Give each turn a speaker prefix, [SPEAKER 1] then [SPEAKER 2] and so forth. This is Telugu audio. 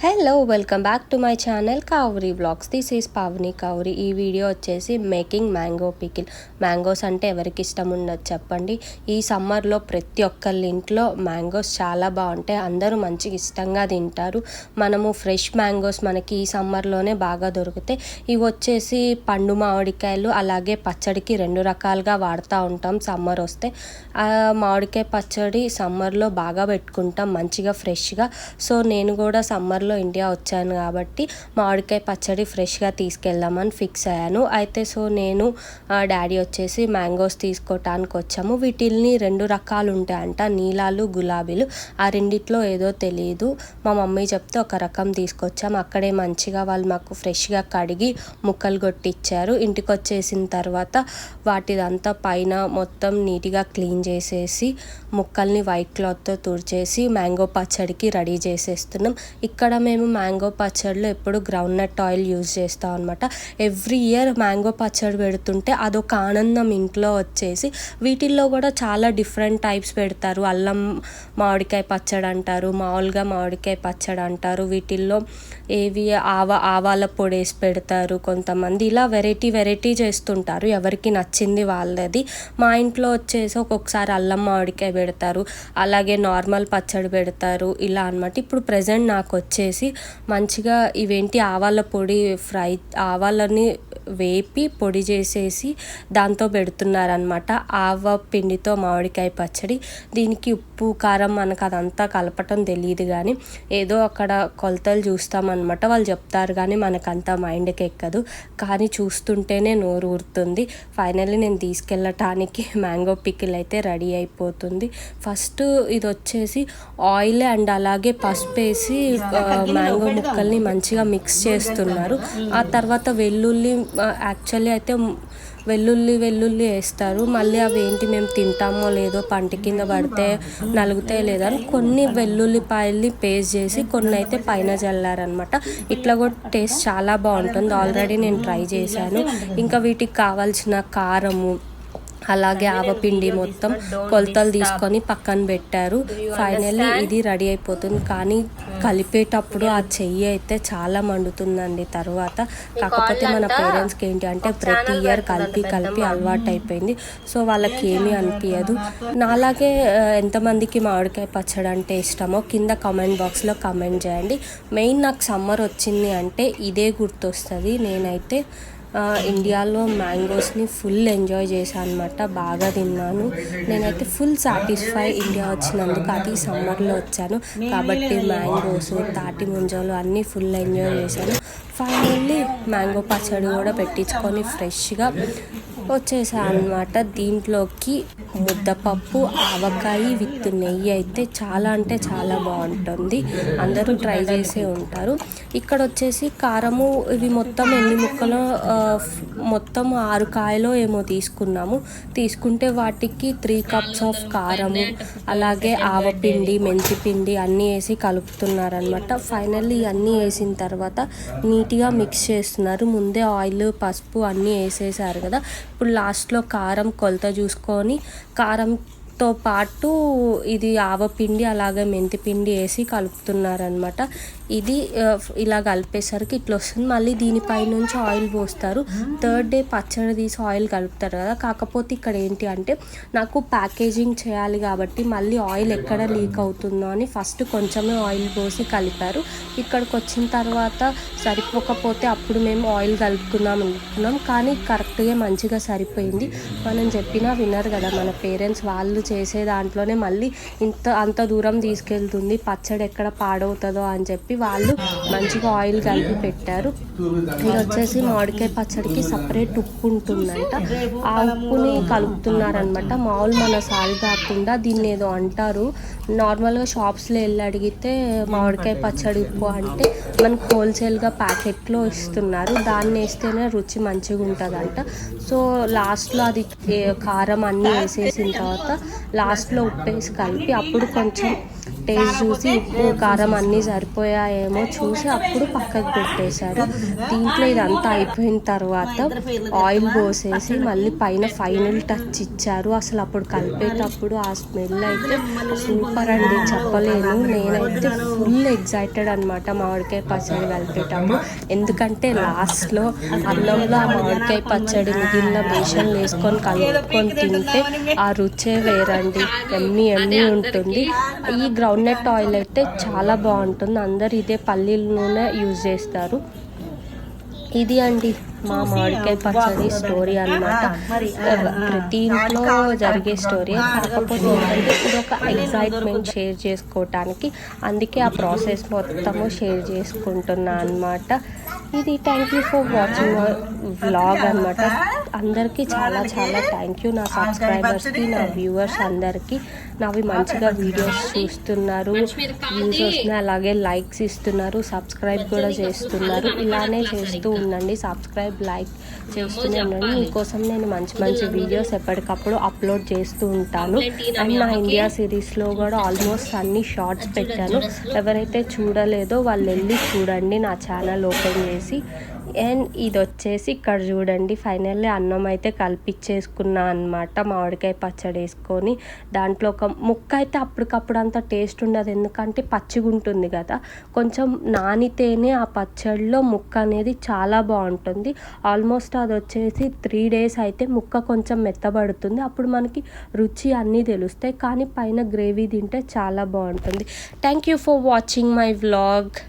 [SPEAKER 1] Hello welcome back to my channel Kavari vlogs. This is Pavani Kavari. ఈ వీడియో వచ్చేసి మేకింగ్ మ్యాంగో పికిల్. మ్యాంగోస్ అంటే ఎవరికి ఇష్టం ఉండదు చెప్పండి. ఈ సమ్మర్లో ప్రతి ఒక్కళ్ళ ఇంట్లో మ్యాంగోస్ చాలా బాగుంటాయి, అందరూ మంచిగా ఇష్టంగా తింటారు. మనము ఫ్రెష్ మ్యాంగోస్ మనకి ఈ సమ్మర్లోనే బాగా దొరుకుతాయి. ఇవి వచ్చేసి పండు మామిడికాయలు, అలాగే పచ్చడికి రెండు రకాలుగా వాడుతూ ఉంటాం సమ్మర్ వస్తే. మామిడికాయ పచ్చడి సమ్మర్లో బాగా పెట్టుకుంటాం మంచిగా ఫ్రెష్గా. సో నేను కూడా సమ్మర్లో ఇండియా వచ్చాను కాబట్టి మామిడికాయ పచ్చడి ఫ్రెష్గా తీసుకెళ్దామని ఫిక్స్ అయ్యాను. అయితే సో నేను డాడీ వచ్చేసి మ్యాంగోస్ తీసుకోవటానికి వచ్చాము. వీటిల్ని రెండు రకాలు ఉంటాయంట, నీలాలు గులాబీలు. ఆ రెండిట్లో ఏదో తెలియదు, మా మమ్మీ చెప్తే ఒక రకం తీసుకొచ్చాము. అక్కడే మంచిగా వాళ్ళు మాకు ఫ్రెష్గా కడిగి ముక్కలు కొట్టిచ్చారు. ఇంటికి వచ్చేసిన తర్వాత వాటిదంతా పైన మొత్తం నీట్గా క్లీన్ చేసేసి ముక్కల్ని వైట్ క్లాత్తో తుడిచేసి మ్యాంగో పచ్చడికి రెడీ చేసేస్తున్నాం. ఇక్కడ మేము మ్యాంగో పచ్చడిలో ఎప్పుడు గ్రౌండ్నట్ ఆయిల్ యూజ్ చేస్తాం అనమాట. ఎవ్రీ ఇయర్ మ్యాంగో పచ్చడి పెడుతుంటే అదొక ఆనందం ఇంట్లో వచ్చేసి. వీటిల్లో కూడా చాలా డిఫరెంట్ టైప్స్ పెడతారు. అల్లం మామిడికాయ పచ్చడి అంటారు, మామూలుగా మామిడికాయ పచ్చడి అంటారు. వీటిల్లో ఏవి ఆవాల పొడి వేసి పెడతారు కొంతమంది. ఇలా వెరైటీ చేస్తుంటారు, ఎవరికి నచ్చింది వాళ్ళది. మా ఇంట్లో వచ్చేసి ఒక్కొక్కసారి అల్లం మామిడికాయ పెడతారు, అలాగే నార్మల్ పచ్చడి పెడతారు, ఇలా అనమాట. ఇప్పుడు ప్రజెంట్ నాకు వచ్చేసి మంచిగా ఇవేంటి ఆవాల పొడి ఆవాలని వేపి పొడి చేసేసి దాంతో పెడుతున్నారనమాట. ఆవ పిండితో మామిడికాయ పచ్చడి. దీనికి ఉప్పు కారం మనకు అదంతా కలపటం తెలియదు, కానీ ఏదో అక్కడ కొలతలు చూస్తామన్నమాట, వాళ్ళు చెప్తారు కానీ మనకంత మైండ్కి ఎక్కదు. కానీ చూస్తుంటేనే నోరు ఊరుతుంది. ఫైనల్లీ నేను తీసుకెళ్ళటానికి మ్యాంగో పికిల్ అయితే రెడీ అయిపోతుంది. ఫస్ట్ ఇది వచ్చేసి ఆయిల్ అండ్ అలాగే పసుపు వేసి మ్యాంగో ముక్కల్ని మంచిగా మిక్స్ చేస్తున్నారు. ఆ తర్వాత వెల్లుల్లి, యాక్చువల్లీ అయితే వెల్లుల్లి వేస్తారు. మళ్ళీ అవి ఏంటి మేము తింటామో లేదో, పంట కింద పడితే నలుగుతాయి లేదా అని కొన్ని వెల్లుల్లిపాయల్ని పేస్ట్ చేసి కొన్ని అయితే పైన చల్లారనమాట. ఇట్లా కూడా టేస్ట్ చాలా బాగుంటుంది. ఆల్రెడీ నేను ట్రై చేశాను. ఇంకా వీటికి కావాల్సిన కారము అలాగే ఆవపిండి మొత్తం కొలతలు తీసుకొని పక్కన పెట్టారు. ఫైనల్లీ ఇది రెడీ అయిపోతుంది. కానీ కలిపేటప్పుడు ఆ చెయ్యి అయితే చాలా మండుతుందండి తర్వాత. కాకపోతే మన పేరెంట్స్కి ఏంటి అంటే ప్రతి ఇయర్ కలిపి అలవాటు అయిపోయింది, సో వాళ్ళకి ఏమీ అనిపించదు. నాలాగే ఎంతమందికి మామిడికాయ పచ్చడి అంటే ఇష్టమో కింద కామెంట్ బాక్స్లో కామెంట్ చేయండి. మెయిన్ నాకు సమ్మర్ వచ్చింది అంటే ఇదే గుర్తొస్తుంది. నేనైతే ఇండియాలో మ్యాంగోస్ని ఫుల్ ఎంజాయ్ చేశాను అనమాట, బాగా తిన్నాను. నేనైతే ఫుల్ సాటిస్ఫై ఇండియా వచ్చినందుకు. అది సమ్మర్లో వచ్చాను కాబట్టి మ్యాంగోస్, తాటి ముంజలు అన్నీ ఫుల్ ఎంజాయ్ చేశాను. ఫైనల్లీ మ్యాంగో పచ్చడి కూడా పెట్టించుకొని ఫ్రెష్గా వచ్చేసాను అనమాట. దీంట్లోకి ముద్దపప్పు, ఆవకాయ విత్ నెయ్యి అయితే చాలా అంటే చాలా బాగుంటుంది. అందరూ ట్రై చేసే ఉంటారు. ఇక్కడ వచ్చేసి కారము ఇవి మొత్తం ఎన్ని ముక్కలో మొత్తం 6 కాయలో ఏమో తీసుకుంటే వాటికి 3 కప్స్ ఆఫ్ కారము, అలాగే ఆవపిండి, మెంతిపిండి అన్నీ వేసి కలుపుతున్నారనమాట. ఫైనల్లీ అన్నీ వేసిన తర్వాత నీట్గా మిక్స్ చేస్తున్నారు. ముందే ఆయిల్, పసుపు అన్నీ వేసేసారు కదా. ఇప్పుడు లాస్ట్లో కారం కొలత చూసుకొని కారంతో పాటు ఇది ఆవపిండి అలాగే మెంతిపిండి వేసి కలుపుతున్నారనమాట. ఇది ఇలా కలిపేసరికి ఇట్లా వస్తుంది. మళ్ళీ దీనిపై నుంచి ఆయిల్ పోస్తారు. 3rd డే పచ్చడి తీసి ఆయిల్ కలుపుతారు కదా. కాకపోతే ఇక్కడ ఏంటి అంటే నాకు ప్యాకేజింగ్ చేయాలి కాబట్టి మళ్ళీ ఆయిల్ ఎక్కడ లీక్ అవుతుందో అని ఫస్ట్ కొంచెమే ఆయిల్ పోసి కలిపారు. ఇక్కడికి వచ్చిన తర్వాత సరిపోకపోతే అప్పుడు మేము ఆయిల్ కలుపుకుందాం అనుకున్నాం, కానీ కరెక్ట్గా మంచిగా సరిపోయింది. మనం చెప్పినా వినరు కదా మన పేరెంట్స్. వాళ్ళు చేసే దాంట్లోనే మళ్ళీ అంత దూరం తీసుకెళ్తుంది, పచ్చడి ఎక్కడ పాడవుతుందో అని చెప్పి వాళ్ళు మంచిగా ఆయిల్ కలిపి పెట్టారు. ఇది వచ్చేసి మామిడికాయ పచ్చడికి సపరేట్ ఉప్పు ఉంటుందంట. ఆ ఉప్పుని కలుపుతున్నారనమాట. మామూలు మన సాల్ కాకుండా దీన్ని ఏదో అంటారు. నార్మల్గా షాప్స్లో వెళ్ళి అడిగితే మామిడికాయ పచ్చడి ఉప్పు అంటే మనకు హోల్సేల్గా ప్యాకెట్లో ఇస్తున్నారు. దాన్ని వేస్తేనే రుచి మంచిగా ఉంటుందంట. సో లాస్ట్లో అది కారం అన్నీ వేసేసిన తర్వాత లాస్ట్లో ఉప్పు వేసి కలిపి అప్పుడు కొంచెం టేస్ట్ చూసి ఉప్పు కారం అన్నీ సరిపోయాయేమో చూసి అప్పుడు పక్కకు పెట్టేశారు. దీంట్లో ఇదంతా అయిపోయిన తర్వాత ఆయిల్ పోసేసి మళ్ళీ పైన ఫైనల్ టచ్ ఇచ్చారు. అసలు అప్పుడు కలిపేటప్పుడు ఆ స్మెల్ అయితే సూపర్ అండి, చెప్పలేను. నేనైతే ఫుల్ ఎగ్జైటెడ్ అనమాట మామిడికాయ పచ్చడి కలిపేటప్పుడు. ఎందుకంటే లాస్ట్లో అన్నంలో ఆ మామిడికాయ పచ్చడి మిగిలిన బేషన్ వేసుకొని కలుపుకొని తింటే ఆ రుచే వేరండి, ఎమ్మి ఉంటుంది. ఈ గ్రౌండ్ నట్ ఆయిల్ అయితే చాలా బాగుంటుంది. అందరు ఇదే పల్లీల నూనె యూజ్ చేస్తారు. ఇది అండి మా మామిడికాయ పచ్చడి స్టోరీ అన్నమాట. ప్రతి ఇంట్లో జరిగే స్టోరీ, కాకపోతే ఏంటంటే ఇది ఒక ఎగ్జైట్మెంట్ షేర్ చేసుకోవటానికి, అందుకే ఆ ప్రాసెస్ మొత్తము షేర్ చేసుకుంటున్నా అన్నమాట. ఇది thank you for watching vlog అనమాట. అందరికీ చాలా చాలా థ్యాంక్ యూ, నా సబ్స్క్రైబర్స్కి, నా వ్యూవర్స్ అందరికీ. నావి మంచిగా వీడియోస్ చూస్తున్నారు, వ్యూస్ వస్తున్నాయి, అలాగే లైక్స్ ఇస్తున్నారు, సబ్స్క్రైబ్ కూడా చేస్తున్నారు. ఇలానే చేస్తూ ఉండండి, సబ్స్క్రైబ్ లైక్ చేస్తూనే ఉండండి. మీకోసం నేను మంచి మంచి వీడియోస్ ఎప్పటికప్పుడు అప్లోడ్ చేస్తూ ఉంటాను. అండ్ నా ఇండియా సిరీస్లో కూడా ఆల్మోస్ట్ అన్ని షార్ట్స్ పెట్టాను. ఎవరైతే చూడలేదో వాళ్ళు వెళ్ళి చూడండి నా ఛానల్ ఓపెన్ చేసి. అండ్ ఇది వచ్చేసి ఇక్కడ చూడండి, ఫైనల్లీ అన్నం అయితే కలిపిచ్చేసుకున్నా అనమాట. మామిడికాయ పచ్చడి వేసుకొని దాంట్లో ఒక ముక్క అయితే అప్పటికప్పుడు అంత టేస్ట్ ఉండదు, ఎందుకంటే పచ్చిగా ఉంటుంది కదా. కొంచెం నానితేనే ఆ పచ్చడిలో ముక్క అనేది చాలా బాగుంటుంది. ఆల్మోస్ట్ అది వచ్చేసి 3 days అయితే ముక్క కొంచెం మెత్తబడుతుంది, అప్పుడు మనకి రుచి అన్నీ తెలుస్తాయి. కానీ పైన గ్రేవీ తింటే చాలా బాగుంటుంది. Thank you for watching my vlog.